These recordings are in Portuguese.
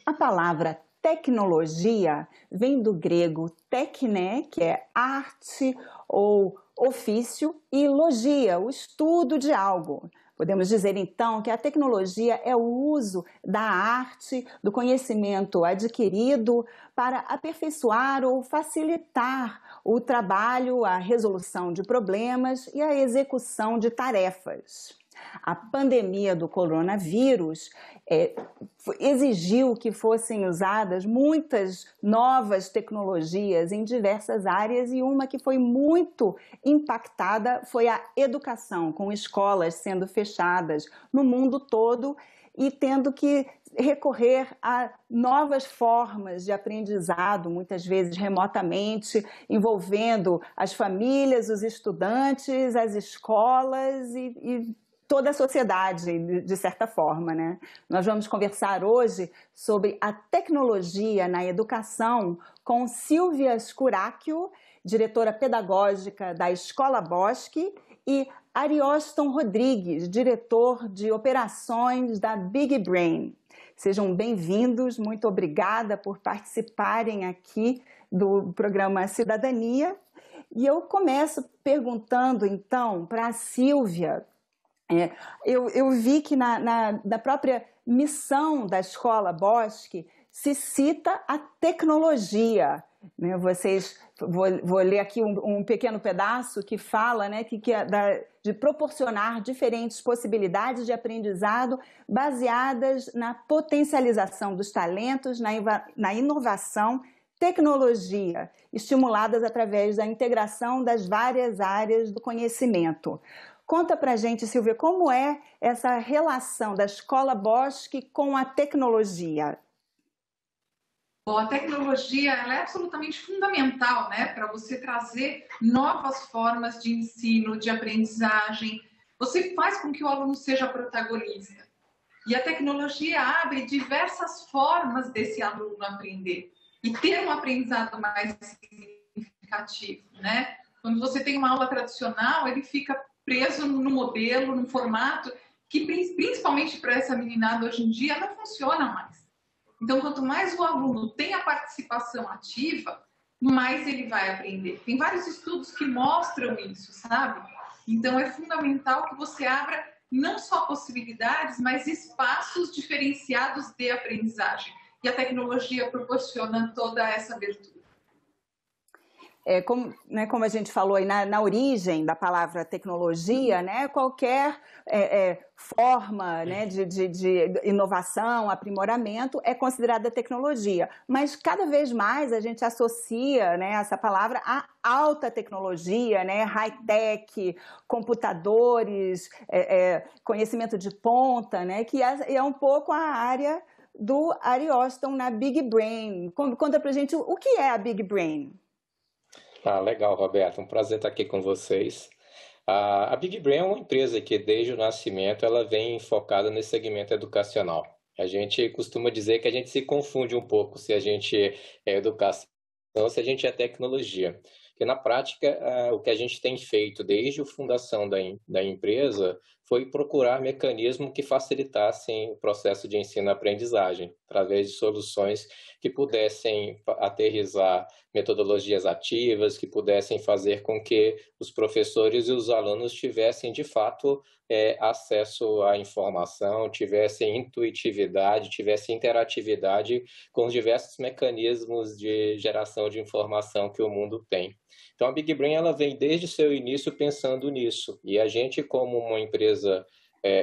A palavra tecnologia vem do grego tekné, que é arte ou ofício, e logia, o estudo de algo. Podemos dizer, então, que a tecnologia é o uso da arte, do conhecimento adquirido para aperfeiçoar ou facilitar o trabalho, a resolução de problemas e a execução de tarefas. A pandemia do coronavírus exigiu que fossem usadas muitas novas tecnologias em diversas áreas, e uma que foi muito impactada foi a educação, com escolas sendo fechadas no mundo todo e tendo que recorrer a novas formas de aprendizado, muitas vezes remotamente, envolvendo as famílias, os estudantes, as escolas e toda a sociedade, de certa forma, né? Nós vamos conversar hoje sobre a tecnologia na educação com Silvia Scuracchio, diretora pedagógica da Escola Bosque, e Arioston Rodrigues, diretor de operações da Big Brain. Sejam bem-vindos, muito obrigada por participarem aqui do programa Cidadania. E eu começo perguntando, então, para a Silvia. Eu vi que na própria missão da Escola Bosque se cita a tecnologia, né? Vou ler aqui um pequeno pedaço que fala, né, de proporcionar diferentes possibilidades de aprendizado baseadas na potencialização dos talentos, na inovação, tecnologia, estimuladas através da integração das várias áreas do conhecimento. Conta pra gente, Silvia, como é essa relação da Escola Bosque com a tecnologia? Bom, a tecnologia ela é absolutamente fundamental, né, para você trazer novas formas de ensino, de aprendizagem. Você faz com que o aluno seja protagonista. E a tecnologia abre diversas formas desse aluno aprender e ter um aprendizado mais significativo, né? Quando você tem uma aula tradicional, ele fica preso no modelo, no formato, que principalmente para essa meninada hoje em dia não funciona mais. Então, quanto mais o aluno tem a participação ativa, mais ele vai aprender. Tem vários estudos que mostram isso, sabe? Então, é fundamental que você abra não só possibilidades, mas espaços diferenciados de aprendizagem. E a tecnologia proporciona toda essa abertura. Como a gente falou aí na origem da palavra tecnologia, né, qualquer forma, né, de inovação, aprimoramento é considerada tecnologia. Mas cada vez mais a gente associa, né, essa palavra à alta tecnologia, né, high-tech, computadores, conhecimento de ponta, né, que é um pouco a área do Arioston na Big Brain. Conta pra gente o que é a Big Brain. Legal, Roberto. Um prazer estar aqui com vocês. A Big Brain é uma empresa que, desde o nascimento, ela vem focada nesse segmento educacional. A gente costuma dizer que a gente se confunde um pouco se a gente é educação ou se a gente é tecnologia. Porque, na prática, o que a gente tem feito desde a fundação da empresa foi procurar mecanismos que facilitassem o processo de ensino-aprendizagem, através de soluções que pudessem aterrissar metodologias ativas, que pudessem fazer com que os professores e os alunos tivessem, de fato, acesso à informação, tivessem intuitividade, tivessem interatividade com os diversos mecanismos de geração de informação que o mundo tem. Então, a Big Brain ela vem desde seu início pensando nisso. E a gente, como uma empresa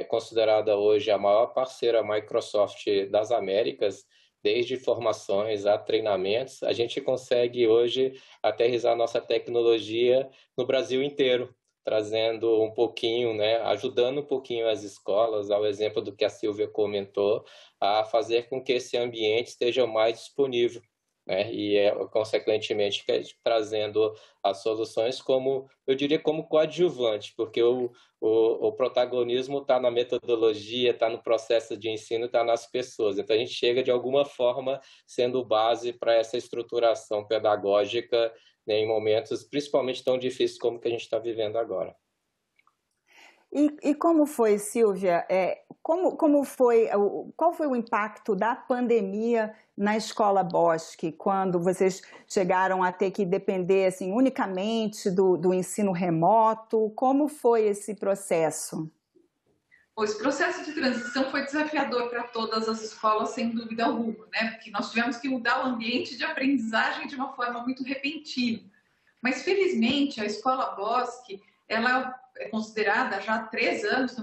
considerada hoje a maior parceira Microsoft das Américas, desde formações a treinamentos, a gente consegue hoje aterrissar nossa tecnologia no Brasil inteiro, trazendo um pouquinho, né, ajudando um pouquinho as escolas, ao exemplo do que a Silvia comentou, a fazer com que esse ambiente esteja mais disponível, né, e consequentemente trazendo as soluções como, eu diria, como coadjuvante, porque o protagonismo está na metodologia, está no processo de ensino, está nas pessoas. Então a gente chega de alguma forma sendo base para essa estruturação pedagógica, né, em momentos principalmente tão difíceis como que a gente está vivendo agora. E como foi, Silvia? Como foi, qual foi o impacto da pandemia na Escola Bosque, quando vocês chegaram a ter que depender assim, unicamente do ensino remoto? Como foi esse processo? Esse processo de transição foi desafiador para todas as escolas, sem dúvida alguma, né? Porque nós tivemos que mudar o ambiente de aprendizagem de uma forma muito repentina. Mas, felizmente, a Escola Bosque, ela é considerada já há 3 anos,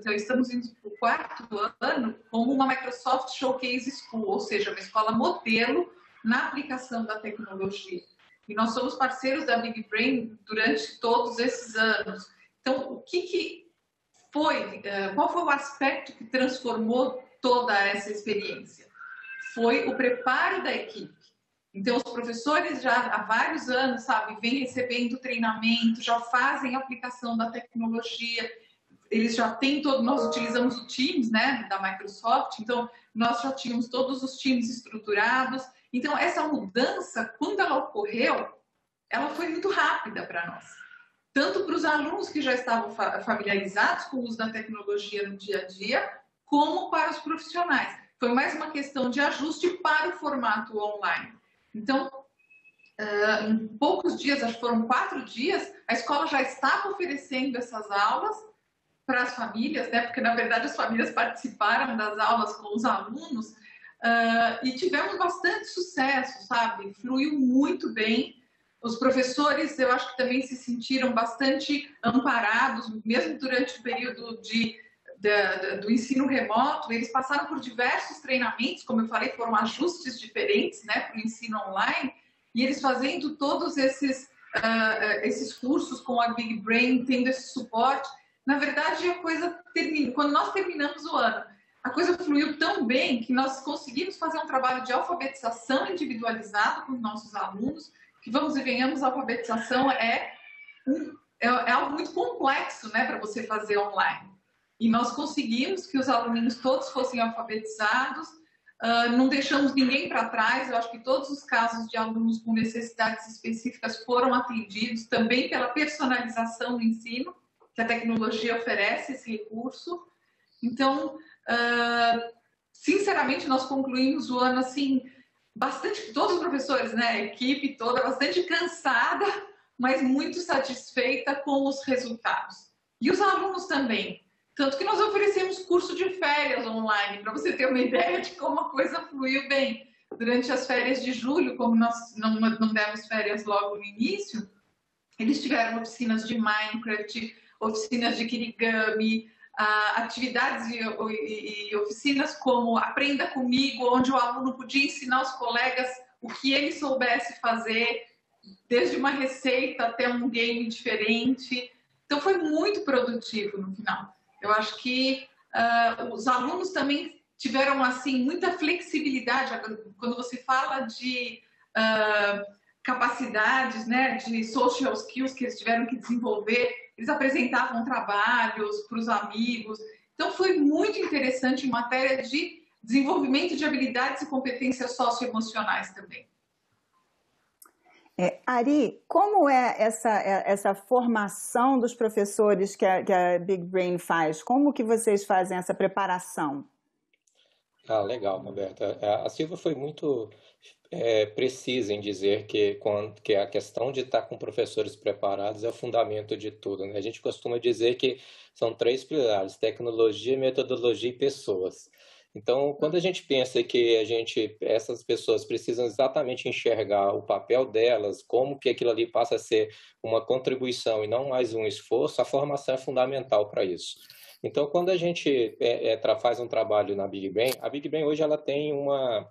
estamos indo para o 4º ano, como uma Microsoft Showcase School, ou seja, uma escola modelo na aplicação da tecnologia. E nós somos parceiros da Big Brain durante todos esses anos. Então, qual foi o aspecto que transformou toda essa experiência? Foi o preparo da equipe. Então, os professores já há vários anos, vêm recebendo treinamento, já fazem aplicação da tecnologia, eles já têm nós utilizamos o Teams, né, da Microsoft, então nós já tínhamos todos os times estruturados. Então, essa mudança, quando ela ocorreu, ela foi muito rápida para nós. Tanto para os alunos que já estavam familiarizados com o uso da tecnologia no dia a dia, como para os profissionais. Foi mais uma questão de ajuste para o formato online. Então, em poucos dias, acho que foram 4 dias, a escola já estava oferecendo essas aulas para as famílias, né? Porque, na verdade, as famílias participaram das aulas com os alunos e tivemos bastante sucesso, Fluiu muito bem. Os professores, eu acho que também se sentiram bastante amparados, mesmo durante o período do ensino remoto. Eles passaram por diversos treinamentos, como eu falei, foram ajustes diferentes, né, para o ensino online, e eles fazendo todos esses cursos com a Big Brain, tendo esse suporte. Na verdade, a coisa termina. Quando nós terminamos o ano, a coisa fluiu tão bem que nós conseguimos fazer um trabalho de alfabetização individualizado com os nossos alunos, que, vamos e venhamos, a alfabetização é algo muito complexo, né, para você fazer online. E nós conseguimos que os aluninhos todos fossem alfabetizados, não deixamos ninguém para trás. Eu acho que todos os casos de alunos com necessidades específicas foram atendidos, também pela personalização do ensino, que a tecnologia oferece esse recurso. Então, sinceramente, nós concluímos o ano assim, bastante, todos os professores, né, a equipe toda, bastante cansada, mas muito satisfeita com os resultados. E os alunos também. Tanto que nós oferecemos curso de férias online, para você ter uma ideia de como a coisa fluiu bem. Durante as férias de julho, como nós não demos férias logo no início, eles tiveram oficinas de Minecraft, oficinas de Kirigami, atividades e oficinas como Aprenda Comigo, onde o aluno podia ensinar os colegas o que ele soubesse fazer, desde uma receita até um game diferente. Então, foi muito produtivo no final. Eu acho que os alunos também tiveram assim muita flexibilidade. Quando você fala de capacidades, né, de social skills que eles tiveram que desenvolver, eles apresentavam trabalhos para os amigos. Então, foi muito interessante em matéria de desenvolvimento de habilidades e competências socioemocionais também. Ari, como é essa formação dos professores que a Big Brain faz? Como que vocês fazem essa preparação? Legal, Roberta. A Silvia foi muito precisa em dizer que a questão de estar com professores preparados é o fundamento de tudo, né? A gente costuma dizer que são 3 pilares: tecnologia, metodologia e pessoas. Então, quando a gente pensa que essas pessoas precisam exatamente enxergar o papel delas, como que aquilo ali passa a ser uma contribuição e não mais um esforço, a formação é fundamental para isso. Então, quando a gente faz um trabalho na Big Brain, a Big Brain hoje ela tem uma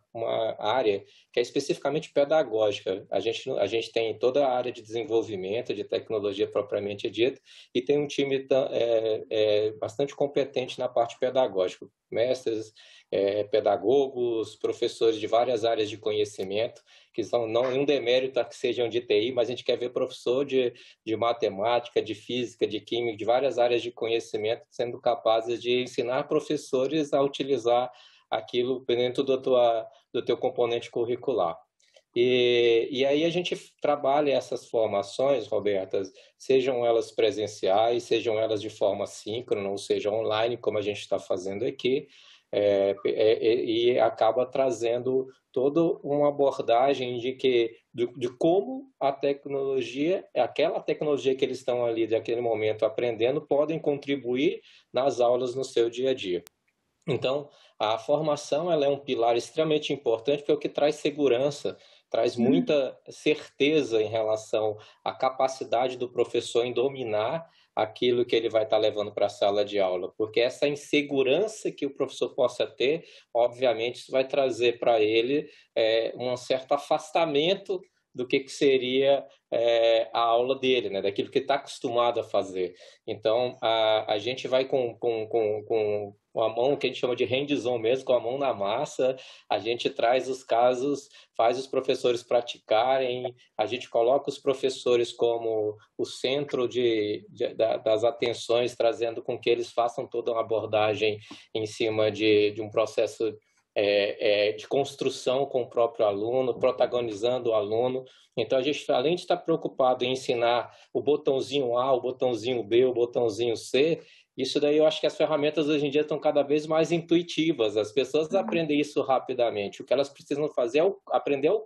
área que é especificamente pedagógica. A gente tem toda a área de desenvolvimento, de tecnologia propriamente dita, e tem um time bastante competente na parte pedagógica. Mestres, pedagogos, professores de várias áreas de conhecimento, que são não um demérito a que sejam de TI, mas a gente quer ver professor de matemática, de física, de química, de várias áreas de conhecimento sendo capazes de ensinar professores a utilizar aquilo dentro do teu componente curricular. E aí a gente trabalha essas formações, Robertas, sejam elas presenciais, sejam elas de forma síncrona, ou seja, online, como a gente está fazendo aqui, e acaba trazendo toda uma abordagem de como a tecnologia, aquela tecnologia que eles estão ali, daquele momento, aprendendo, podem contribuir nas aulas no seu dia a dia. Então, a formação ela é um pilar extremamente importante, porque é o que traz segurança, traz muita certeza em relação à capacidade do professor em dominar aquilo que ele vai estar levando para a sala de aula, porque essa insegurança que o professor possa ter, obviamente, isso vai trazer para ele um certo afastamento do que seria a aula dele, né? Daquilo que está acostumado a fazer. Então, a gente vai com a mão que a gente chama de hands-on mesmo, com a mão na massa, a gente traz os casos, faz os professores praticarem, a gente coloca os professores como o centro das atenções, trazendo com que eles façam toda uma abordagem em cima de um processo de construção com o próprio aluno, protagonizando o aluno. Então, a gente, além de estar preocupado em ensinar o botãozinho A, o botãozinho B, o botãozinho C, isso daí eu acho que as ferramentas hoje em dia estão cada vez mais intuitivas, as pessoas aprendem isso rapidamente. O que elas precisam fazer é aprender o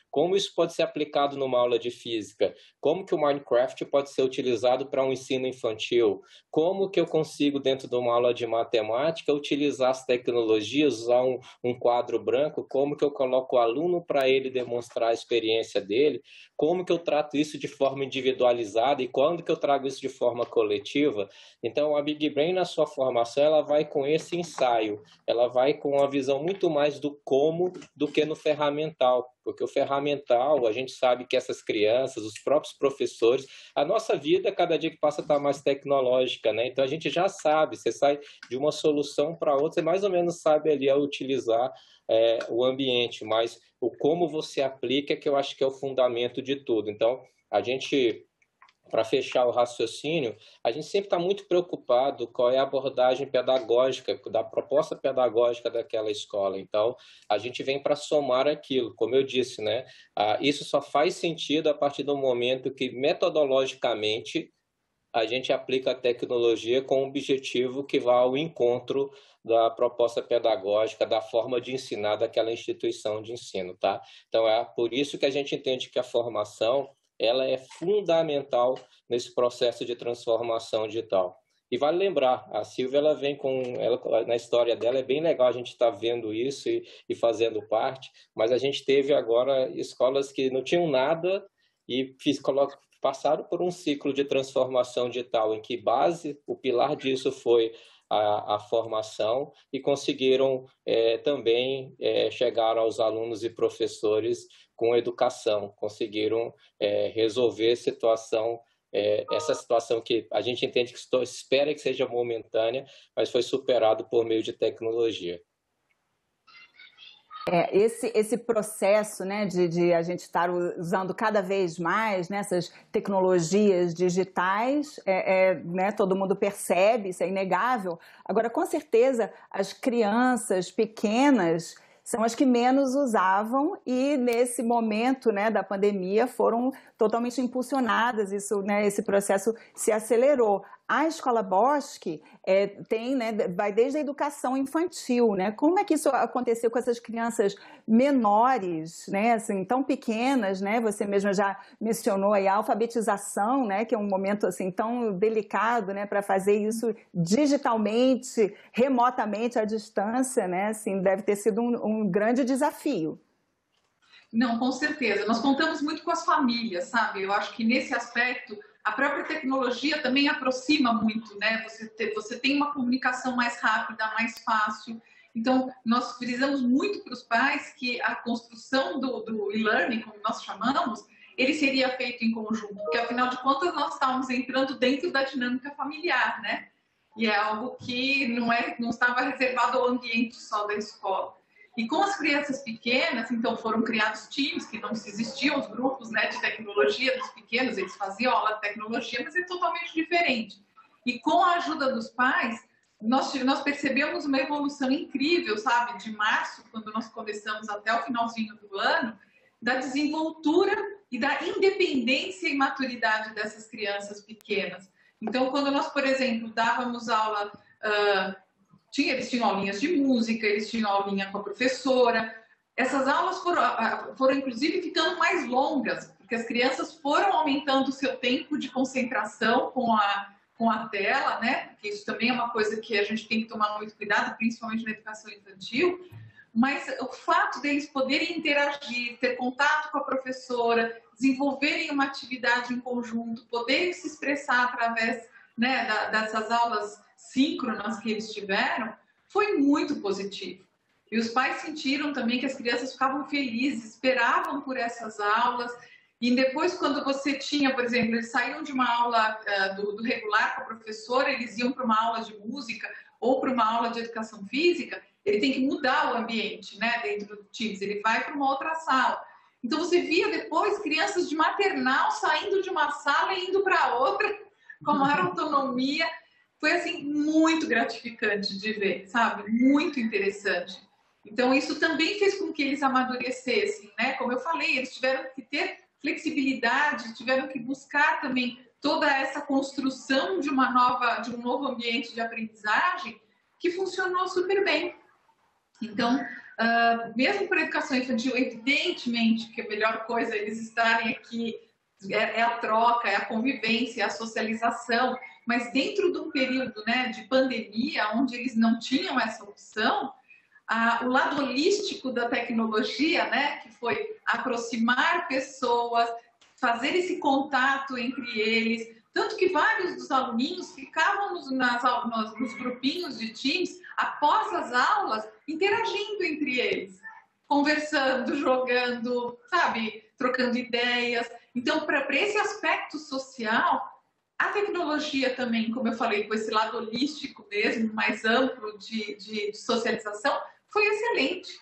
como isso pode ser aplicado numa aula de física, como que o Minecraft pode ser utilizado para um ensino infantil, como que eu consigo, dentro de uma aula de matemática, utilizar as tecnologias, usar um quadro branco, como que eu coloco o aluno para ele demonstrar a experiência dele, como que eu trato isso de forma individualizada e quando que eu trago isso de forma coletiva. Então, a Big Brain, na sua formação, ela vai com esse ensaio, ela vai com uma visão muito mais do como do que no ferramental, porque o ferramental, a gente sabe que essas crianças, os próprios professores, a nossa vida, cada dia que passa, está mais tecnológica, né? Então, a gente já sabe, você sai de uma solução para outra, você mais ou menos sabe ali a utilizar o ambiente, mas o como você aplica é que eu acho que é o fundamento de tudo. Então, a gente, para fechar o raciocínio, a gente sempre está muito preocupado qual é a abordagem pedagógica, da proposta pedagógica daquela escola. Então, a gente vem para somar aquilo, como eu disse, né? Isso só faz sentido a partir do momento que, metodologicamente, a gente aplica a tecnologia com um objetivo que vá ao encontro da proposta pedagógica, da forma de ensinar daquela instituição de ensino, tá? Então, é por isso que a gente entende que a formação ela é fundamental nesse processo de transformação digital. E vale lembrar, a Silvia ela vem na história dela, é bem legal a gente estar vendo isso e fazendo parte, mas a gente teve agora escolas que não tinham nada e passaram por um ciclo de transformação digital, em que o pilar disso foi a formação e conseguiram também chegar aos alunos e professores com educação, conseguiram resolver essa situação que a gente entende que espera que seja momentânea, mas foi superado por meio de tecnologia. Esse processo, né, de a gente estar usando cada vez mais, né, essas tecnologias digitais, né, todo mundo percebe, isso é inegável. Agora, com certeza, as crianças pequenas são as que menos usavam e, nesse momento, né, da pandemia, foram totalmente impulsionadas, né, esse processo se acelerou. A Escola Bosch vai desde a educação infantil, né? Como é que isso aconteceu com essas crianças menores, né? Assim, tão pequenas, né? Você mesma já mencionou aí a alfabetização, né? Que é um momento assim tão delicado, né? Para fazer isso digitalmente, remotamente, à distância, né? Assim, deve ter sido um grande desafio. Não, com certeza. Nós contamos muito com as famílias, sabe? Eu acho que nesse aspecto a própria tecnologia também aproxima muito, né? Você tem uma comunicação mais rápida, mais fácil. Então, nós frisamos muito para os pais que a construção do e-learning, como nós chamamos, ele seria feito em conjunto, porque, afinal de contas, nós estávamos entrando dentro da dinâmica familiar, né? E é algo que não estava reservado ao ambiente só da escola. E com as crianças pequenas, então foram criados times que não existiam, os grupos, né, de tecnologia dos pequenos, eles faziam aula de tecnologia, mas é totalmente diferente. E com a ajuda dos pais, nós percebemos uma evolução incrível, sabe? De março, quando nós começamos até o finalzinho do ano, da desenvoltura e da independência e maturidade dessas crianças pequenas. Então, quando nós, por exemplo, dávamos aula, eles tinham aulinhas de música, eles tinham aulinha com a professora. Essas aulas foram inclusive, ficando mais longas, porque as crianças foram aumentando o seu tempo de concentração com a tela, né? Porque isso também é uma coisa que a gente tem que tomar muito cuidado, principalmente na educação infantil. Mas o fato deles poderem interagir, ter contato com a professora, desenvolverem uma atividade em conjunto, poderem se expressar através, né, dessas aulas síncronas que eles tiveram, foi muito positivo. E os pais sentiram também que as crianças ficavam felizes, esperavam por essas aulas. E depois, quando você tinha, por exemplo, eles saíam de uma aula do regular com a professora, eles iam para uma aula de música ou para uma aula de educação física, ele tem que mudar o ambiente, né, dentro do Teams, ele vai para uma outra sala. Então, você via depois crianças de maternal saindo de uma sala e indo para outra, com maior autonomia. Foi, assim, muito gratificante de ver, sabe? Muito interessante. Então, isso também fez com que eles amadurecessem, né? Como eu falei, eles tiveram que ter flexibilidade, tiveram que buscar também toda essa construção de um novo ambiente de aprendizagem que funcionou super bem. Então, mesmo para a educação infantil, evidentemente que a melhor coisa é eles estarem aqui é a troca, é a convivência, é a socialização, mas dentro de um período, né, de pandemia, onde eles não tinham essa opção, o lado holístico da tecnologia, né, que foi aproximar pessoas, fazer esse contato entre eles, tanto que vários dos aluninhos ficavam nos grupinhos de Teams, após as aulas, interagindo entre eles, conversando, jogando, sabe, trocando ideias. Então, para esse aspecto social, a tecnologia também, como eu falei, com esse lado holístico mesmo, mais amplo de socialização, foi excelente.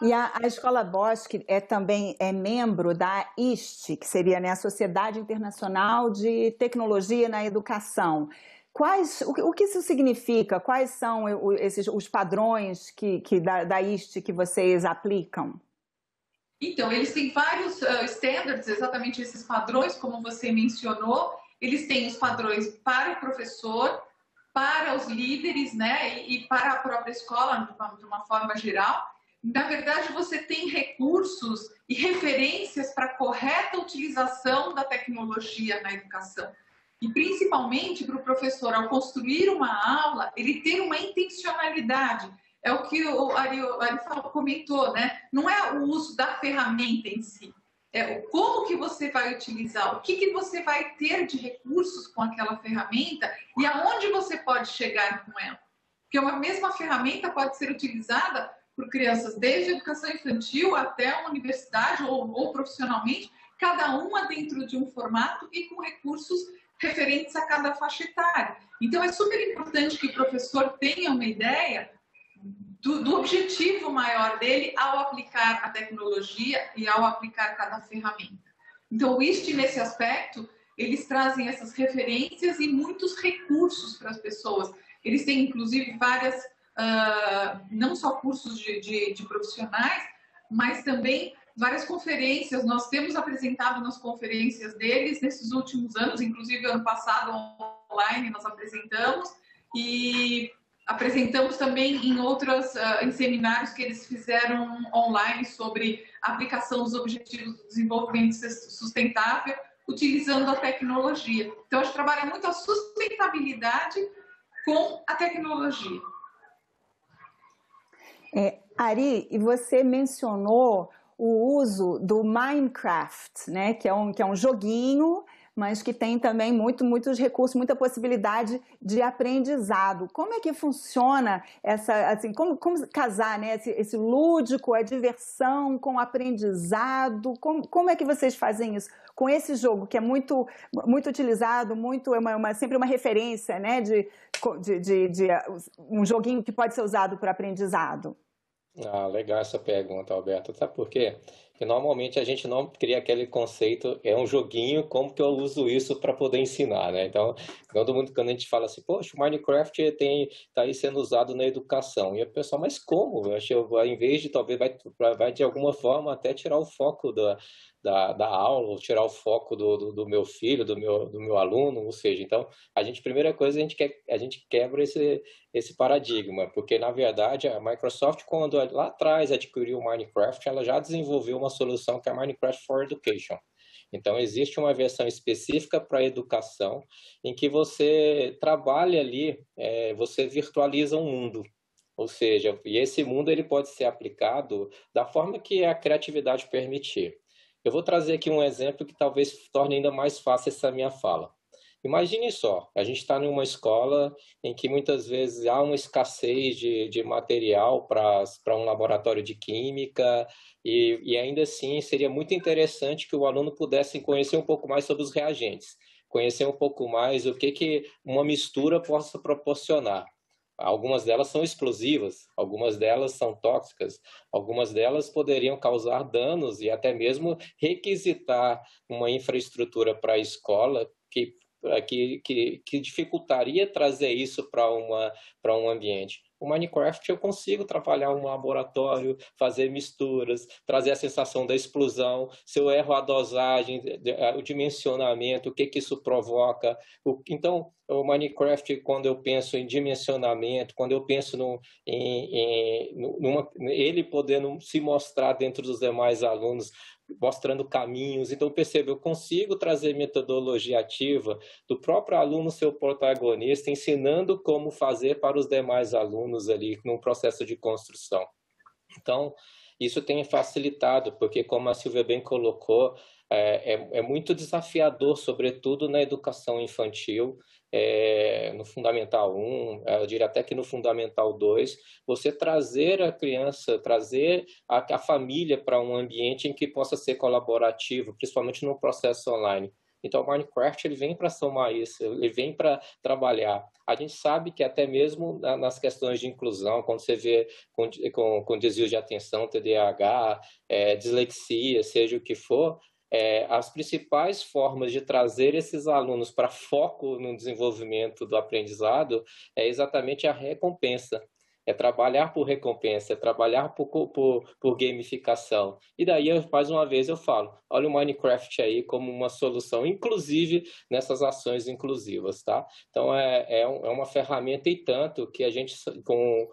E a Escola Bosch também é membro da ISTE, que seria, né, a Sociedade Internacional de Tecnologia na Educação. O que isso significa? Quais são os padrões da ISTE que vocês aplicam? Então, eles têm vários standards, exatamente esses padrões, como você mencionou. Eles têm os padrões para o professor, para os líderes, né, e para a própria escola, de uma forma geral. Na verdade, você tem recursos e referências para a correta utilização da tecnologia na educação. E principalmente para o professor, ao construir uma aula, ele ter uma intencionalidade. É o que o Ari comentou, né? Não é o uso da ferramenta em si. É como que você vai utilizar, o que você vai ter de recursos com aquela ferramenta e aonde você pode chegar com ela. Porque uma mesma ferramenta pode ser utilizada por crianças desde a educação infantil até a universidade ou profissionalmente, cada uma dentro de um formato e com recursos referentes a cada faixa etária. Então, é super importante que o professor tenha uma ideia do objetivo maior dele ao aplicar a tecnologia e ao aplicar cada ferramenta. Então, o ISTE, nesse aspecto, eles trazem essas referências e muitos recursos para as pessoas. Eles têm, inclusive, várias, não só cursos de profissionais, mas também várias conferências. Nós temos apresentado nas conferências deles nesses últimos anos, inclusive ano passado online nós apresentamos, e apresentamos também em seminários que eles fizeram online sobre a aplicação dos Objetivos do Desenvolvimento Sustentável, utilizando a tecnologia. Então, a gente trabalha muito a sustentabilidade com a tecnologia. Ari, e você mencionou o uso do Minecraft, né, que é um joguinho, mas que tem também muitos recursos, muita possibilidade de aprendizado. Como é que funciona como casar, né, esse lúdico, a diversão com o aprendizado? Como é que vocês fazem isso com esse jogo, que é muito utilizado, sempre uma referência, né, de um joguinho que pode ser usado para aprendizado? Legal essa pergunta, Alberto. Sabe por quê? porque normalmente a gente não cria aquele conceito, é um joguinho, como que eu uso isso para poder ensinar, né? Então, quando a gente fala assim, poxa, o Minecraft está aí sendo usado na educação, e o pessoal, mas como? Eu acho que ao invés de, talvez, vai de alguma forma até tirar o foco da aula, ou tirar o foco do meu filho, do meu aluno, ou seja, então, primeira coisa, a gente quebra esse paradigma, porque, na verdade, a Microsoft, quando lá atrás adquiriu o Minecraft, ela já desenvolveu uma solução que é a Minecraft for Education. Então, existe uma versão específica para a educação, em que você trabalha ali, você virtualiza um mundo. Ou seja, e esse mundo ele pode ser aplicado da forma que a criatividade permitir. Eu vou trazer aqui um exemplo que talvez torne ainda mais fácil essa minha fala. Imagine só, a gente está em uma escola em que muitas vezes há uma escassez de material para um laboratório de química e ainda assim seria muito interessante que o aluno pudesse conhecer um pouco mais sobre os reagentes, conhecer um pouco mais o que uma mistura possa proporcionar. Algumas delas são explosivas, algumas delas são tóxicas, algumas delas poderiam causar danos e até mesmo requisitar uma infraestrutura para a escola que dificultaria trazer isso para um ambiente. O Minecraft eu consigo trabalhar um laboratório, fazer misturas, trazer a sensação da explosão, se eu erro a dosagem, o dimensionamento, o que isso provoca. Então, o Minecraft, quando eu penso em dimensionamento, quando eu penso ele podendo se mostrar dentro dos demais alunos, mostrando caminhos. Então, percebe, eu consigo trazer metodologia ativa do próprio aluno ser o protagonista, ensinando como fazer para os demais alunos ali, num processo de construção. Então, isso tem facilitado, porque, como a Silvia bem colocou, é muito desafiador, sobretudo na educação infantil, no Fundamental 1, eu diria até que no Fundamental 2, você trazer a criança, trazer a família para um ambiente em que possa ser colaborativo, principalmente no processo online. Então, o Minecraft ele vem para somar isso, ele vem para trabalhar. A gente sabe que até mesmo nas questões de inclusão, quando você vê com desvio de atenção, TDAH, dislexia, seja o que for, as principais formas de trazer esses alunos para foco no desenvolvimento do aprendizado é exatamente a recompensa. É trabalhar por recompensa, é trabalhar por gamificação. E daí, mais uma vez, eu falo, olha o Minecraft aí como uma solução, inclusive nessas ações inclusivas, tá? Então, é uma ferramenta e tanto que a gente, com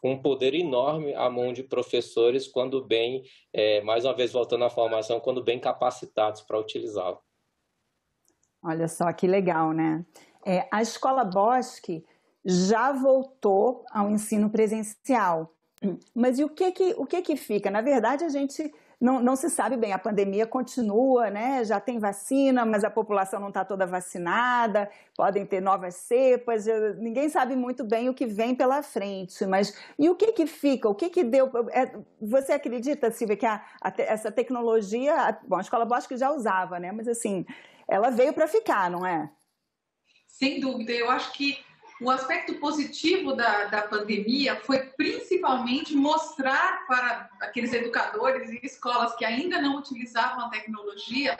um poder enorme à mão de professores, quando bem, mais uma vez voltando à formação, quando bem capacitados para utilizá-lo. Olha só que legal, né? A Escola Bosque já voltou ao ensino presencial. Mas e o que fica? Na verdade, a gente não se sabe bem, a pandemia continua, né? Já tem vacina, mas a população não está toda vacinada, podem ter novas cepas, ninguém sabe muito bem o que vem pela frente. Mas e o que fica? O que deu? Você acredita, Silvia, que essa tecnologia, bom, a Escola Bosque já usava, né? Mas assim, ela veio para ficar, não é? Sem dúvida, eu acho que o aspecto positivo da pandemia foi principalmente mostrar para aqueles educadores e escolas que ainda não utilizavam a tecnologia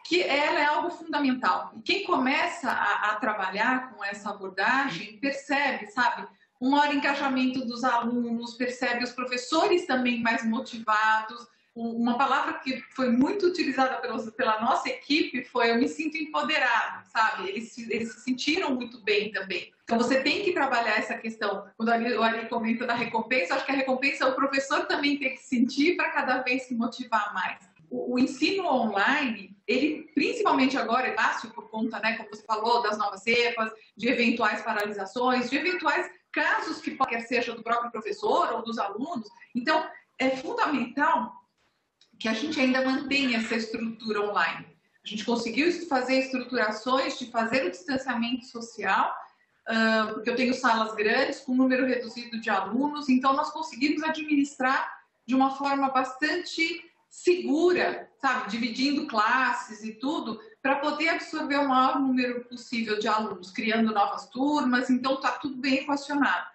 que ela é algo fundamental. E quem começa a trabalhar com essa abordagem percebe, sabe, um maior engajamento dos alunos, percebe os professores também mais motivados. Uma palavra que foi muito utilizada pela nossa equipe foi eu me sinto empoderado, sabe? Eles se sentiram muito bem também. Então, você tem que trabalhar essa questão. Quando o Ari comenta da recompensa, acho que a recompensa o professor também tem que sentir para cada vez se motivar mais. O ensino online, ele principalmente agora é fácil por conta, né, como você falou, das novas cepas, de eventuais paralisações, de eventuais casos que quer seja do próprio professor ou dos alunos. Então, é fundamental que a gente ainda mantenha essa estrutura online. A gente conseguiu fazer estruturações de fazer o distanciamento social, porque eu tenho salas grandes com número reduzido de alunos, então nós conseguimos administrar de uma forma bastante segura, sabe, dividindo classes e tudo, para poder absorver o maior número possível de alunos, criando novas turmas, então está tudo bem equacionado.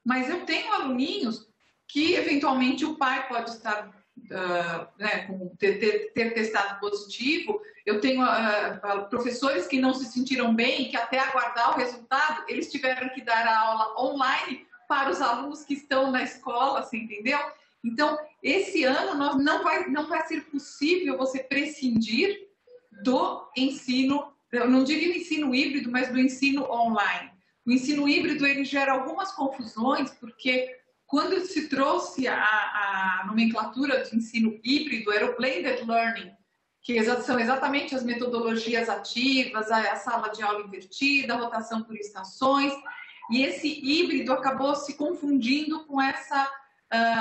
Mas eu tenho aluninhos que eventualmente o pai pode estar ter testado positivo. Eu tenho professores que não se sentiram bem, que até aguardar o resultado, eles tiveram que dar a aula online para os alunos que estão na escola, você entendeu? Então, esse ano não vai ser possível você prescindir do ensino, eu não digo ensino híbrido, mas do ensino online. O ensino híbrido, ele gera algumas confusões, porque quando se trouxe a nomenclatura de ensino híbrido, era o blended learning, que são exatamente as metodologias ativas, a sala de aula invertida, a rotação por estações, e esse híbrido acabou se confundindo com essa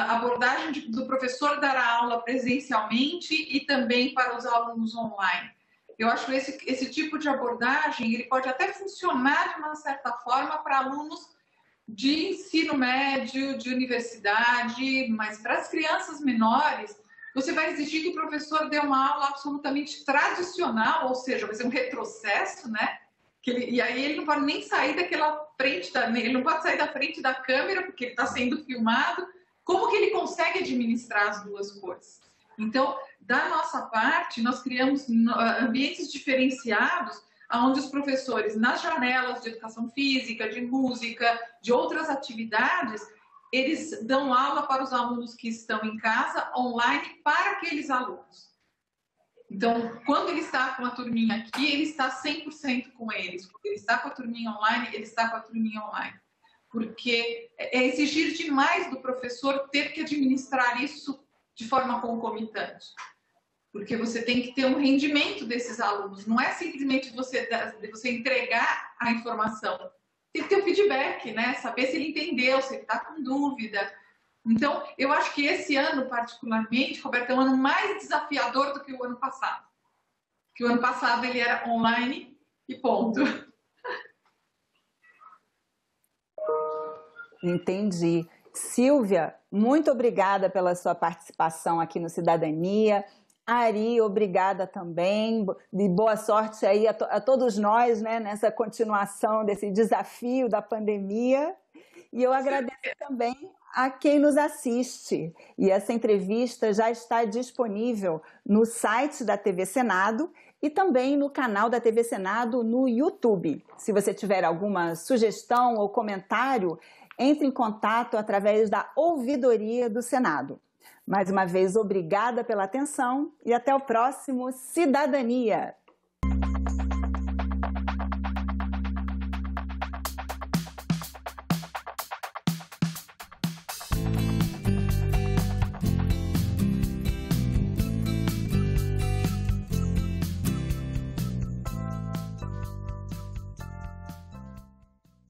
abordagem do professor dar a aula presencialmente e também para os alunos online. Eu acho que esse tipo de abordagem ele pode até funcionar de uma certa forma para alunos de ensino médio, de universidade, mas para as crianças menores, você vai exigir que o professor dê uma aula absolutamente tradicional, ou seja, vai ser um retrocesso, né? E aí ele não pode nem sair daquela frente, ele não pode sair da frente da câmera, porque ele está sendo filmado. Como que ele consegue administrar as duas coisas? Então, da nossa parte, nós criamos ambientes diferenciados, onde os professores, nas janelas de educação física, de música, de outras atividades, eles dão aula para os alunos que estão em casa, online, para aqueles alunos. Então, quando ele está com a turminha aqui, ele está 100% com eles. Quando ele está com a turminha online, ele está com a turminha online. Porque é exigir demais do professor ter que administrar isso de forma concomitante. Porque você tem que ter um rendimento desses alunos. Não é simplesmente você entregar a informação. Tem que ter o feedback, né? Saber se ele entendeu, se ele está com dúvida. Então, eu acho que esse ano, particularmente, Roberto, é um ano mais desafiador do que o ano passado. Porque o ano passado ele era online e ponto. Entendi. Silvia, muito obrigada pela sua participação aqui no Cidadania. Ari, obrigada também. E boa sorte aí a todos nós, né, nessa continuação desse desafio da pandemia. E eu agradeço também a quem nos assiste. E essa entrevista já está disponível no site da TV Senado e também no canal da TV Senado no YouTube. Se você tiver alguma sugestão ou comentário, entre em contato através da Ouvidoria do Senado. Mais uma vez, obrigada pela atenção e até o próximo Cidadania.